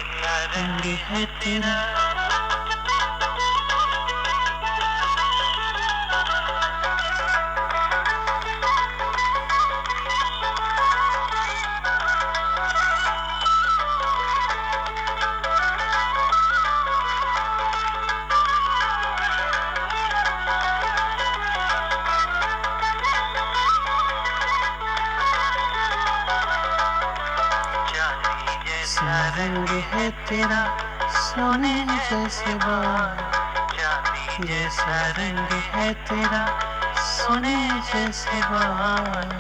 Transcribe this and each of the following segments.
रंग है तेरा, रंग है तेरा, सोने जैसे बाल, जैसा रंग है तेरा, सोने जैसे बाल।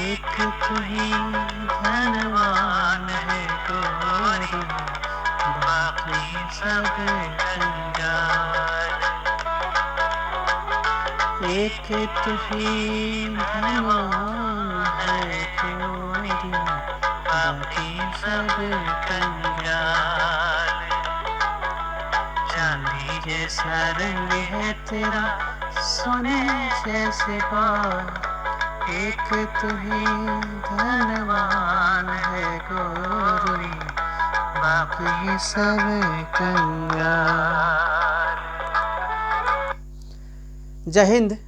एक तू ही धनवान है गोरी, बाकी सब कंगाल। एक तू ही धनवान है गोरी, बाकी सब कंगाल। चांदी जैसा रंग है तेरा, सोने जैसे बाल। एक तू ही धनवान है गोरी, बाकी सब कंगाल। जय Hind.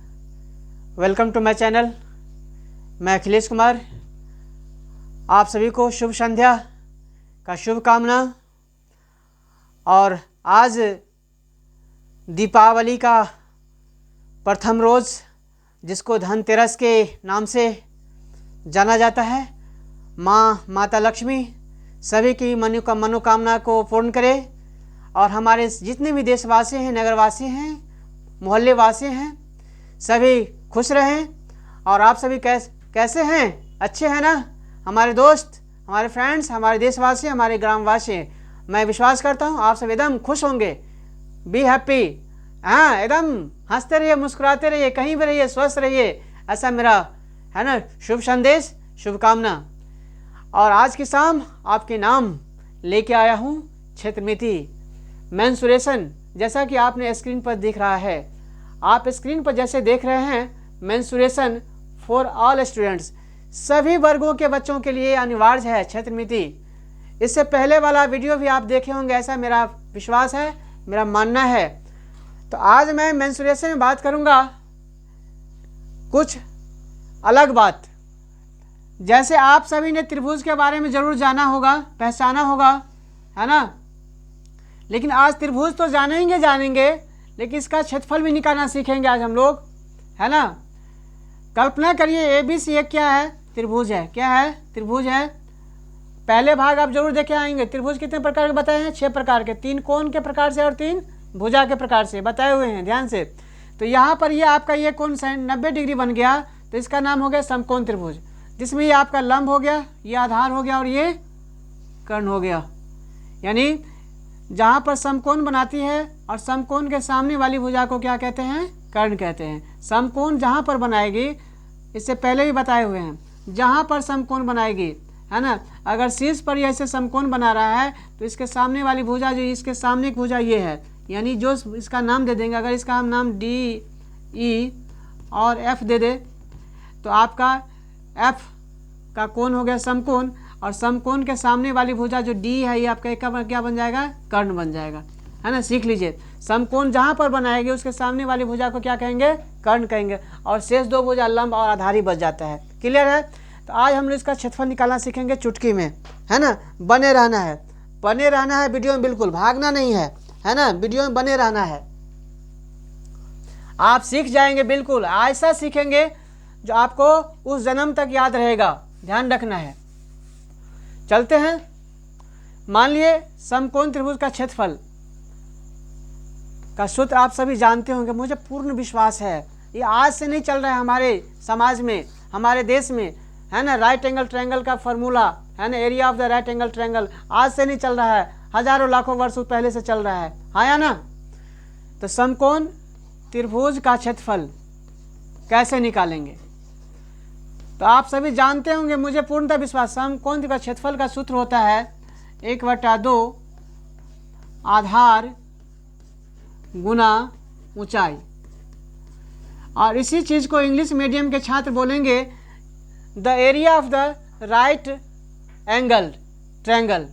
Welcome to my channel. मैं अखिलेश कुमार। आप सभी को शुभ संध्या का शुभकामना। और आज दीपावली का प्रथम रोज़, जिसको धनतेरस के नाम से जाना जाता है, माता लक्ष्मी सभी की मनोकामना को पूर्ण करे और हमारे जितने भी देशवासी हैं, नगरवासी हैं, मोहल्ले वासी हैं, सभी खुश रहें। और आप सभी कैसे हैं? अच्छे हैं ना? हमारे दोस्त, हमारे फ्रेंड्स, हमारे देशवासी, हमारे ग्रामवासी, मैं विश्वास करता हूँ आप सब एकदम खुश होंगे। Be happy. हाँ, एकदम हंसते रहिए, मुस्कुराते रहिए, कहीं भी रहिए, स्वस्थ रहिए, ऐसा मेरा है ना शुभ संदेश, शुभकामना। और आज की शाम आपके नाम लेके आया हूँ क्षेत्रमिति मेंसुरेशन। जैसा कि आपने स्क्रीन पर दिख रहा है, आप स्क्रीन पर जैसे देख रहे हैं, मेंसुरेशन फॉर ऑल स्टूडेंट्स, सभी वर्गों के बच्चों के लिए अनिवार्य है क्षेत्रमिति। इससे पहले वाला वीडियो भी आप देखे होंगे, ऐसा मेरा विश्वास है, मेरा मानना है। तो आज मैं मेंसुरेशन में बात करूंगा कुछ अलग बात। जैसे आप सभी ने त्रिभुज के बारे में जरूर जाना होगा, पहचाना होगा, है ना। लेकिन आज त्रिभुज तो जानेंगे, लेकिन इसका क्षेत्रफल भी निकालना सीखेंगे आज हम लोग, है ना। कल्पना करिए ABC एक क्या है? त्रिभुज है। क्या है? त्रिभुज है। पहले भाग आप जरूर देखे आएंगे। त्रिभुज कितने प्रकार के बताए हैं? 6 प्रकार के, 3 कोण के प्रकार से और 3 भुजा के प्रकार से बताए हुए हैं, ध्यान से। तो यहाँ पर ये आपका ये कोण 90 डिग्री बन गया, तो इसका नाम हो गया समकोण त्रिभुज, जिसमें ये आपका लंब हो गया, ये आधार हो गया और ये कर्ण हो गया। यानी जहाँ पर समकोण बनाती है और समकोण के सामने वाली भुजा को क्या कहते हैं? कर्ण कहते हैं। समकोण जहाँ पर बनाएगी, इससे पहले भी बताए हुए हैं, जहाँ पर समकोण बनाएगी, है ना, अगर शीर्ष पर ऐसे समकोण बना रहा है तो इसके सामने वाली भुजा, जो इसके सामने की भुजा ये है, यानी जो इसका नाम दे देंगे, अगर इसका हम नाम DE और F दे दे, तो आपका F का कोण हो गया समकोण, और समकोण के सामने वाली भुजा जो D है, ये आपका क्या बन जाएगा? कर्ण बन जाएगा, है ना। सीख लीजिए, समकोण जहाँ पर बनाएंगे उसके सामने वाली भुजा को क्या कहेंगे? कर्ण कहेंगे, और शेष 2 भुजा लंब और आधारी बच जाता है। क्लियर है? तो आज हम लोग इसका क्षेत्रफल निकालना सीखेंगे चुटकी में, है ना। बने रहना है वीडियो में, बिल्कुल भागना नहीं है ना। वीडियो में बने रहना है, आप सीख जाएंगे। बिल्कुल ऐसा सीखेंगे जो आपको उस जन्म तक याद रहेगा, ध्यान रखना है। चलते हैं। मान लिए समकोण त्रिभुज का क्षेत्रफल का सूत्र आप सभी जानते होंगे, मुझे पूर्ण विश्वास है। ये आज से नहीं चल रहा है हमारे समाज में, हमारे देश में, है ना। राइट एंगल ट्रायंगल का फॉर्मूला, है ना, area of the right angle triangle आज से नहीं चल रहा है, हजारों लाखों वर्ष पहले से चल रहा है, हाँ या ना। तो समकोण त्रिभुज का क्षेत्रफल कैसे निकालेंगे? तो आप सभी जानते होंगे, मुझे पूर्णतः विश्वास। समकोण का क्षेत्रफल का सूत्र होता है 1/2 आधार गुना ऊंचाई। और इसी चीज़ को इंग्लिश मीडियम के छात्र बोलेंगे the area of the right angle triangle.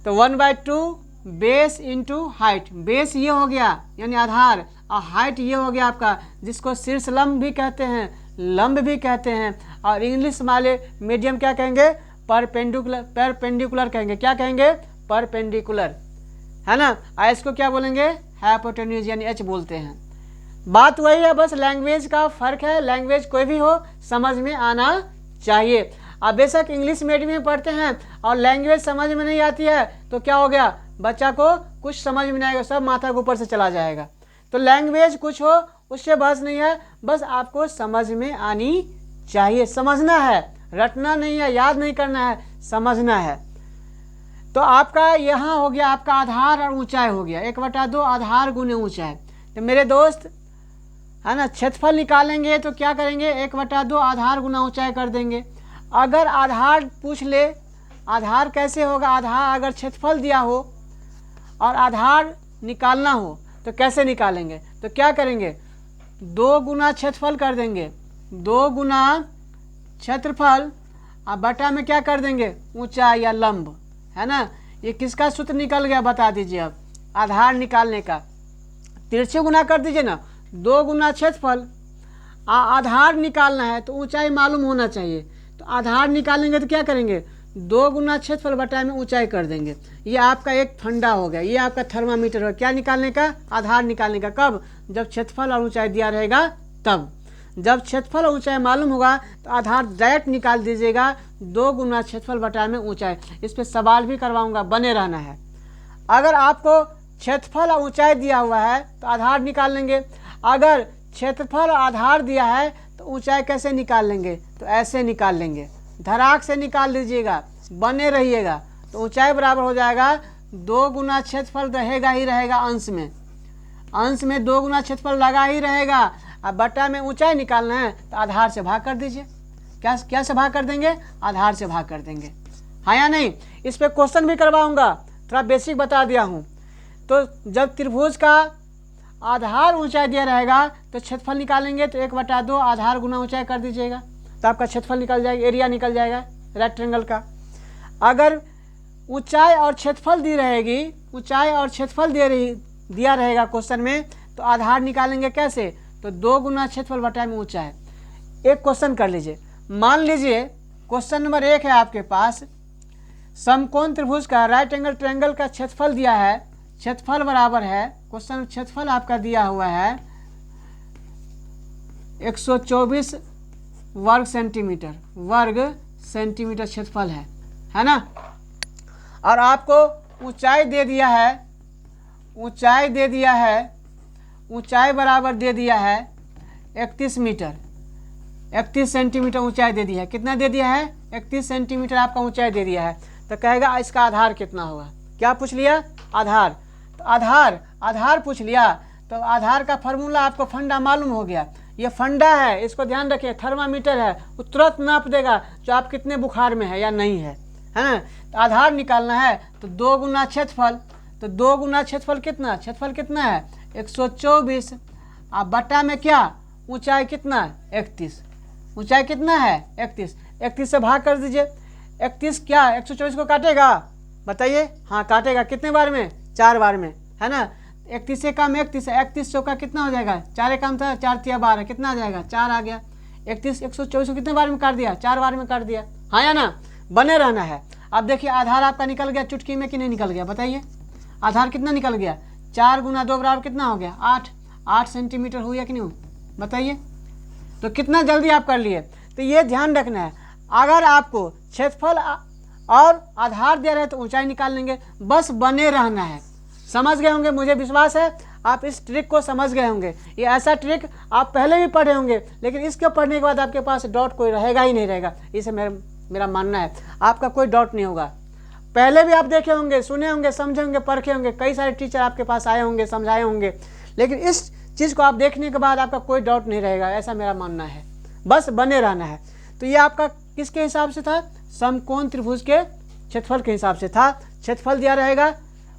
तो 1/2 बेस इंटू हाइट। बेस ये हो गया यानी आधार, और हाइट ये हो गया आपका, जिसको शीर्ष लंब भी कहते हैं, लंब भी कहते हैं, और इंग्लिश वाले मीडियम क्या कहेंगे, परपेंडिकुलर कहेंगे। क्या कहेंगे, परपेंडिकुलर, है ना। और इसको क्या बोलेंगे, हाइपोटेन्यूज यानी एच बोलते हैं। बात वही है, बस लैंग्वेज का फ़र्क है। लैंग्वेज कोई भी हो समझ में आना चाहिए। अब बेशक इंग्लिश मीडियम में पढ़ते हैं और लैंग्वेज समझ में नहीं आती है तो क्या हो गया, बच्चा को कुछ समझ में नहीं आएगा, सब माथा के ऊपर से चला जाएगा। तो लैंग्वेज कुछ हो उससे बस नहीं है, बस आपको समझ में आनी चाहिए, समझना है, रटना नहीं है, याद नहीं करना है, समझना है। तो आपका यहाँ हो गया आपका आधार और ऊंचाई हो गया, 1/2 आधार गुने ऊंचाई। तो मेरे दोस्त है ना, क्षेत्रफल निकालेंगे तो क्या करेंगे, 1/2 आधार गुना ऊंचाई कर देंगे। अगर आधार पूछ ले, आधार कैसे होगा, आधार अगर क्षेत्रफल दिया हो और आधार निकालना हो तो कैसे निकालेंगे, तो क्या करेंगे, 2 गुना क्षेत्रफल कर देंगे, 2 गुना क्षेत्रफल, अब बटा में क्या कर देंगे, ऊंचाई या लंब, है ना। ये किसका सूत्र निकल गया बता दीजिए। अब आधार निकालने का तिरछे गुना कर दीजिए ना, 2 गुना क्षेत्रफल, आधार निकालना है तो ऊंचाई मालूम होना चाहिए। तो आधार निकालेंगे तो क्या करेंगे, 2 गुना क्षेत्रफल बटा में ऊंचाई कर देंगे। ये आपका एक फंडा हो गया, ये आपका थर्मामीटर हो, क्या निकालने का, आधार निकालने का। कब, जब क्षेत्रफल और ऊंचाई दिया रहेगा तब। जब क्षेत्रफल और ऊंचाई मालूम होगा तो आधार डायरेक्ट निकाल दीजिएगा, 2 गुना क्षेत्रफल बटा में ऊंचाई। इस पर सवाल भी करवाऊंगा, बने रहना है। अगर आपको क्षेत्रफल और ऊंचाई दिया हुआ है तो आधार निकाल लेंगे, अगर क्षेत्रफल और आधार दिया है तो ऊंचाई कैसे निकाल लेंगे, तो ऐसे निकाल लेंगे, धराक से निकाल लीजिएगा, बने रहिएगा। तो ऊंचाई बराबर हो जाएगा 2 गुना क्षेत्रफल रहेगा ही रहेगा अंश में, अंश में 2 गुना क्षेत्रफल लगा ही रहेगा। अब बटा में ऊंचाई निकालना है तो आधार से भाग कर दीजिए। क्या से भाग कर देंगे, आधार से भाग कर देंगे, हाँ या नहीं। इस पर क्वेश्चन भी करवाऊंगा, थोड़ा बेसिक बता दिया हूँ। तो जब त्रिभुज का आधार ऊंचाई दिया रहेगा तो क्षेत्रफल निकालेंगे तो 1/2 आधार गुना ऊंचाई कर दीजिएगा, तो आपका क्षेत्रफल निकल जाएगा, एरिया निकल जाएगा राइट ट्रायंगल का। अगर ऊंचाई और क्षेत्रफल दी रहेगी, ऊंचाई और क्षेत्रफल दिया रहेगा क्वेश्चन में, तो आधार निकालेंगे कैसे, तो 2 गुना क्षेत्रफल बटा में ऊंचाई। एक क्वेश्चन कर लीजिए, मान लीजिए क्वेश्चन नंबर 1 है आपके पास, समकोण त्रिभुज का राइट एंगल ट्रायंगल का क्षेत्रफल दिया है, क्षेत्रफल बराबर है, क्वेश्चन क्षेत्रफल आपका दिया हुआ है 124 वर्ग सेंटीमीटर क्षेत्रफल है ना। और आपको ऊंचाई दे दिया है, ऊंचाई बराबर दे दिया है 31 मीटर, 31 सेंटीमीटर ऊंचाई दे दिया है। कितना दे दिया है, 31 सेंटीमीटर आपका ऊंचाई दे दिया है। तो कहेगा इसका आधार कितना होगा, क्या पूछ लिया, आधार। तो आधार पूछ लिया, तो आधार का फार्मूला आपको फंडा मालूम हो गया। ये फंडा है, इसको ध्यान रखिए, थर्मामीटर है, वो तुरंत नाप देगा जो आप कितने बुखार में है या नहीं है ना। तो आधार निकालना है तो 2 गुना क्षेत्रफल, तो 2 गुना क्षेत्रफल कितना, क्षेत्रफल कितना है 124, अब बटा में क्या, ऊंचाई कितना है 31, ऊंचाई कितना है 31 से भाग कर दीजिए। 31 क्या 124 को काटेगा, बताइए, हाँ काटेगा, कितने बार में, 4 बार में, है ना। 31 से कम 31 है, 31 चौका कितना हो जाएगा, 4 कम था, 4 तिया 12, कितना आ जाएगा 4 आ गया। 31 124 को कितने बार में काट दिया, 4 बार में काट दिया, हाँ या ना, बने रहना है। अब देखिए आधार आपका निकल गया चुटकी में कि नहीं निकल गया, बताइए आधार कितना निकल गया, 4 गुना 2 बराबर कितना हो गया 8 सेंटीमीटर हुआ कि नहीं, बताइए। तो कितना जल्दी आप कर लिए। तो ये ध्यान रखना है, अगर आपको क्षेत्रफल और आधार दिया रहे तो ऊंचाई निकाल लेंगे, बस बने रहना है। समझ गए होंगे, मुझे विश्वास है आप इस ट्रिक को समझ गए होंगे। ये ऐसा ट्रिक आप पहले भी पढ़े होंगे, लेकिन इसको पढ़ने के बाद आपके पास डाउट कोई रहेगा ही नहीं रहेगा, इसे मेरा मानना है, आपका कोई डाउट नहीं होगा। पहले भी आप देखे होंगे, सुने होंगे, समझे होंगे, परखे होंगे, कई सारे टीचर आपके पास आए होंगे, समझाए होंगे, लेकिन इस चीज़ को आप देखने के बाद आपका कोई डाउट नहीं रहेगा, ऐसा मेरा मानना है। बस बने रहना है। तो ये आपका किसके हिसाब से था, समकोण त्रिभुज के क्षेत्रफल के हिसाब से था। क्षेत्रफल दिया रहेगा,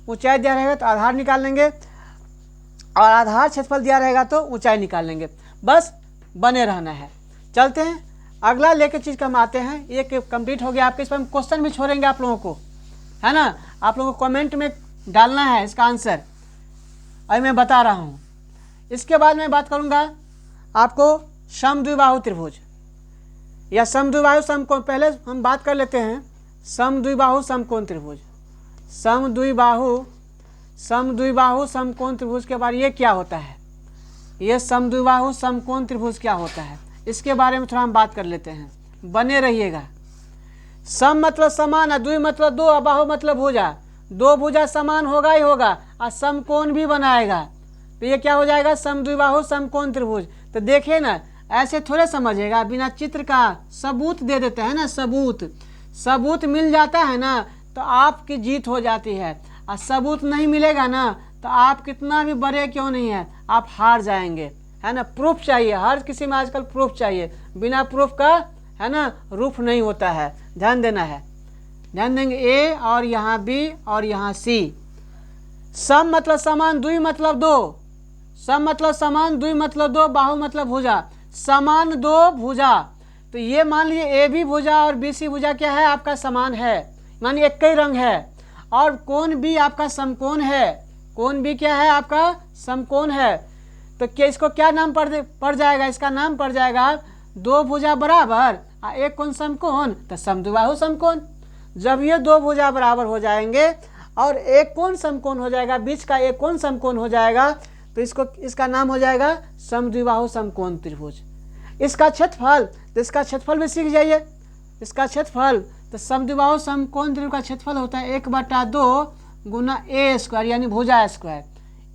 ऊंचाई दिया रहेगा तो आधार निकाल लेंगे, और आधार क्षेत्रफल दिया रहेगा तो ऊंचाई निकाल लेंगे, बस बने रहना है। चलते हैं अगला लेके चीज़ का हम आते हैं। ये कंप्लीट हो गया आपके, इस पर हम क्वेश्चन भी छोड़ेंगे आप लोगों को, है ना। आप लोगों को कमेंट में डालना है इसका आंसर, अभी मैं बता रहा हूँ। इसके बाद मैं बात करूँगा आपको समद्विबाहु त्रिभुज या समद्विबाहु समकोण। पहले हम बात कर लेते हैं समद्विबाहु समकोण त्रिभुज। समद्विबाहु समकोण त्रिभुज के बारे में ये क्या होता है, ये समद्विबाहु समकोण त्रिभुज क्या होता है, इसके बारे में थोड़ा हम बात कर लेते हैं। बने रहिएगा। सम मतलब समान, द्वि मतलब दो, और बाहु मतलब भुजा। दो भुजा समान होगा ही होगा और समकोण भी बनाएगा, तो ये क्या हो जाएगा समद्विबाहु समकोण त्रिभुज। तो देखिए ना, ऐसे थोड़े समझिएगा, बिना चित्र का सबूत दे देते हैं ना, सबूत मिल जाता है ना तो आपकी जीत हो जाती है, और सबूत नहीं मिलेगा ना तो आप कितना भी बड़े क्यों नहीं है आप हार जाएंगे, है ना। प्रूफ चाहिए, हर किसी में आजकल प्रूफ चाहिए, बिना प्रूफ का है ना रूफ नहीं होता है। ध्यान देना है, ध्यान देंगे। ए और यहाँ बी और यहाँ सी। सम मतलब समान, द्वि मतलब दो। सम मतलब समान, द्वि मतलब दो, बाहु मतलब भुजा। समान दो भुजा, तो ये मान लीजिए ए बी भुजा और बी सी भुजा क्या है आपका समान है, मानिए एक ही रंग है। और कोण भी आपका समकोण है, कोण भी क्या है आपका समकोण है। तो क्या इसको क्या नाम पड़ जाएगा, इसका नाम पड़ जाएगा दो भुजा बराबर और एक कोण समकोण, तो समद्विबाहु समकोण। जब ये दो भुजा बराबर हो जाएंगे और एक कोण समकोण हो जाएगा, बीच का एक कोण समकोण हो जाएगा, तो इसका नाम हो जाएगा समद्विबाहु समकोण त्रिभुज। इसका क्षेत्रफल, तो इसका क्षेत्रफल भी सीख जाइए। इसका क्षेत्रफल, तो समद्विबाहु समकोण त्रिभुज का क्षेत्रफल होता है 1/2 गुना ए स्क्वायर यानी भुजा स्क्वायर।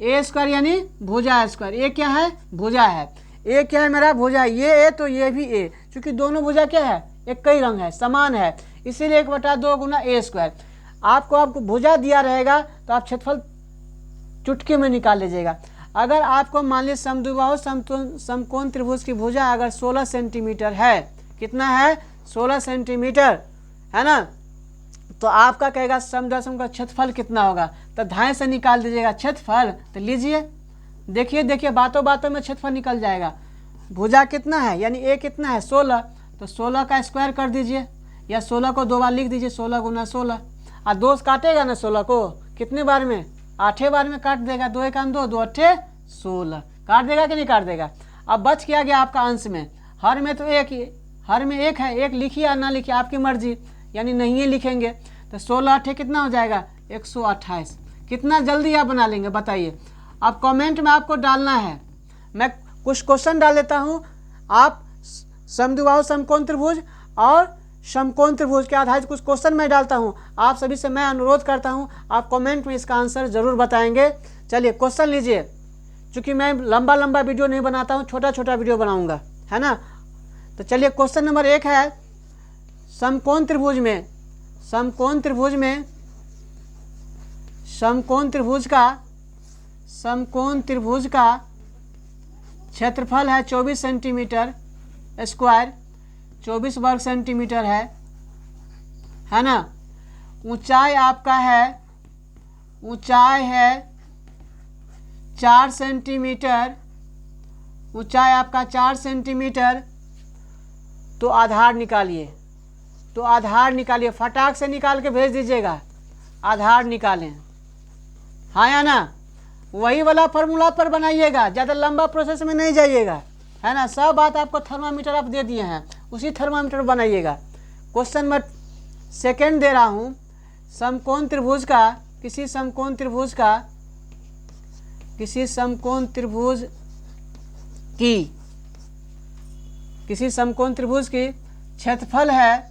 ए स्क्वायर यानी भुजा स्क्वायर। ए क्या है, भुजा है। ए क्या है मेरा, भुजा। ये ए तो ये भी ए, क्योंकि दोनों भुजा क्या है एक ही रंग है, समान है, इसीलिए 1/2 गुना ए स्क्वायर। आपको भुजा दिया रहेगा तो आप क्षेत्रफल चुटकी में निकाल लीजिएगा। अगर आपको मान लीजिए समद्विबाहु समकोण त्रिभुज की भुजा अगर 16 सेंटीमीटर है, कितना है 16 सेंटीमीटर, है ना, तो आपका कहेगा समद्विबाहु का क्षेत्रफल कितना होगा, तो 2.5 से निकाल दीजिएगा क्षेत्रफल। तो लीजिए, देखिए बातों बातों में क्षेत्रफल निकल जाएगा। भुजा कितना है यानी ए कितना है 16, तो 16 का स्क्वायर कर दीजिए, या 16 को 2 बार लिख दीजिए, 16 गुना 16। और 2 काटेगा ना 16 को कितने बार में, 8 बार में काट देगा। 2 1 2, 2 8 16 काट देगा कि नहीं काट देगा। अब बच क्या गया आपका अंश में, हर में तो एक, हर में एक है, एक लिखिए या ना लिखिए आपकी मर्जी, यानी नहीं है लिखेंगे। तो 16 8 कितना हो जाएगा 128। कितना जल्दी आप बना लेंगे बताइए। अब कमेंट में आपको डालना है, मैं कुछ क्वेश्चन डाल देता हूँ, आप समद्विबाहु समकोण त्रिभुज और समकोण त्रिभुज के आधारित कुछ क्वेश्चन मैं डालता हूँ। आप सभी से मैं अनुरोध करता हूँ आप कमेंट में इसका आंसर जरूर बताएंगे। चलिए क्वेश्चन लीजिए, क्योंकि मैं लंबा वीडियो नहीं बनाता हूँ, छोटा वीडियो बनाऊँगा, है ना। तो चलिए क्वेश्चन नंबर 1 है, समकोण त्रिभुज का क्षेत्रफल है 24 सेंटीमीटर स्क्वायर, 24 वर्ग सेंटीमीटर है ना। ऊंचाई आपका है 4 सेंटीमीटर, ऊंचाई आपका 4 सेंटीमीटर। तो आधार निकालिए, फटाक से निकाल के भेज दीजिएगा। आधार निकालें, हाँ या ना, वही वाला फॉर्मूला पर बनाइएगा, ज़्यादा लंबा प्रोसेस में नहीं जाइएगा, है ना। सब बात आपको थर्मामीटर आप दे दिए हैं, उसी थर्मामीटर बनाइएगा। क्वेश्चन नंबर 2 दे रहा हूँ, समकोण त्रिभुज का, किसी समकोण त्रिभुज की क्षेत्रफल है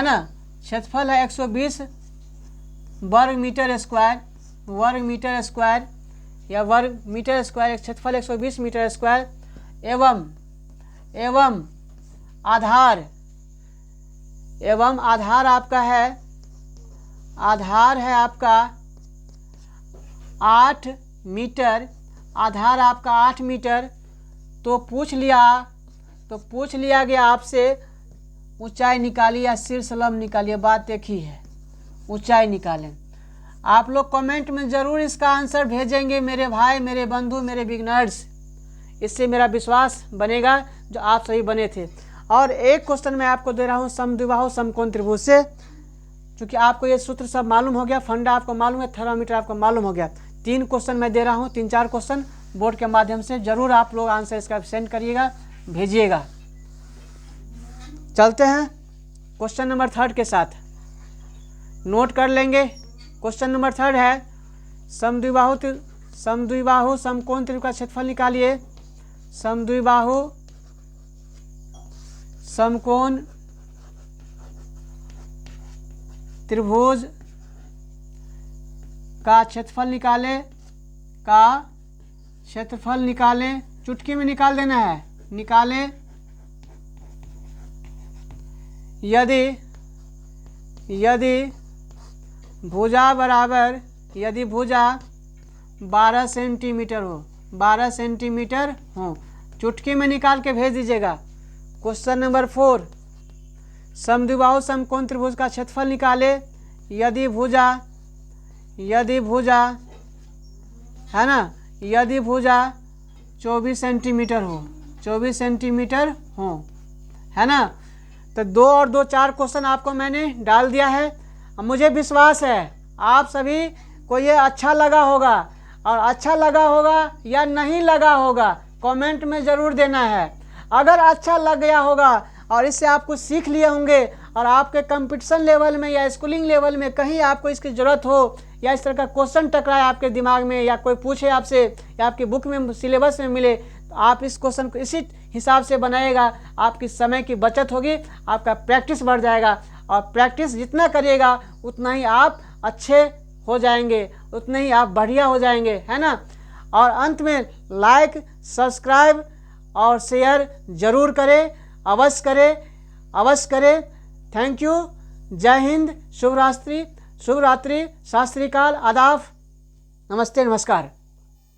ना, क्षेत्रफल है 120 वर्ग मीटर स्क्वायर या वर्ग मीटर स्क्वायर, क्षेत्रफल 120 मीटर स्क्वायर एवं आधार आपका है, आधार है आपका 8 मीटर, आधार आपका 8 मीटर। तो पूछ लिया गया आपसे ऊंचाई निकालिए या शीर्ष लंब निकालिए, बात एक ही है, ऊंचाई निकालें। आप लोग कमेंट में ज़रूर इसका आंसर भेजेंगे मेरे भाई, मेरे बंधु, मेरे बिगनर्स, इससे मेरा विश्वास बनेगा जो आप सही बने थे। और एक क्वेश्चन मैं आपको दे रहा हूँ समद्विबाहु समकोण त्रिभुज से। क्योंकि आपको ये सूत्र सब मालूम हो गया, फंडा आपको मालूम है, थर्मामीटर आपको मालूम हो गया। 3 क्वेश्चन मैं दे रहा हूँ, 3-4 क्वेश्चन बोर्ड के माध्यम से। जरूर आप लोग आंसर इसका सेंड करिएगा, भेजिएगा। चलते हैं क्वेश्चन नंबर 3 के साथ, नोट कर लेंगे। क्वेश्चन नंबर 3 है समद्विबाहु समकोण त्रिभुज का क्षेत्रफल निकालिए। समद्विबाहु समकोण त्रिभुज का क्षेत्रफल निकालें, चुटकी में निकाल देना है। निकालें यदि भुजा 12 सेंटीमीटर हो, 12 सेंटीमीटर हो, चुटकी में निकाल के भेज दीजिएगा। क्वेश्चन नंबर 4, समद्विबाहु समकोण त्रिभुज का क्षेत्रफल निकाले यदि भुजा 24 सेंटीमीटर हो, 24 सेंटीमीटर हो, है ना। तो 2 और 2 4 क्वेश्चन आपको मैंने डाल दिया है। अब मुझे विश्वास है आप सभी को ये अच्छा लगा होगा, और अच्छा लगा होगा या नहीं लगा होगा कमेंट में ज़रूर देना है। अगर अच्छा लग गया होगा और इससे आप कुछ सीख लिए होंगे, और आपके कंपटीशन लेवल में या स्कूलिंग लेवल में कहीं आपको इसकी ज़रूरत हो, या इस तरह का क्वेश्चन टकराए आपके दिमाग में, या कोई पूछे आपसे, या आपकी बुक में सिलेबस में मिले, तो आप इस क्वेश्चन को इसी हिसाब से बनाएगा। आपकी समय की बचत होगी, आपका प्रैक्टिस बढ़ जाएगा, और प्रैक्टिस जितना करिएगा उतना ही आप अच्छे हो जाएंगे, उतने ही आप बढ़िया हो जाएंगे, है ना। और अंत में लाइक, सब्सक्राइब और शेयर जरूर करें, अवश्य करें। Thank you. जय हिंद, शुभ रात्रि, सत श्री अकाल, आदाब, नमस्ते, नमस्कार।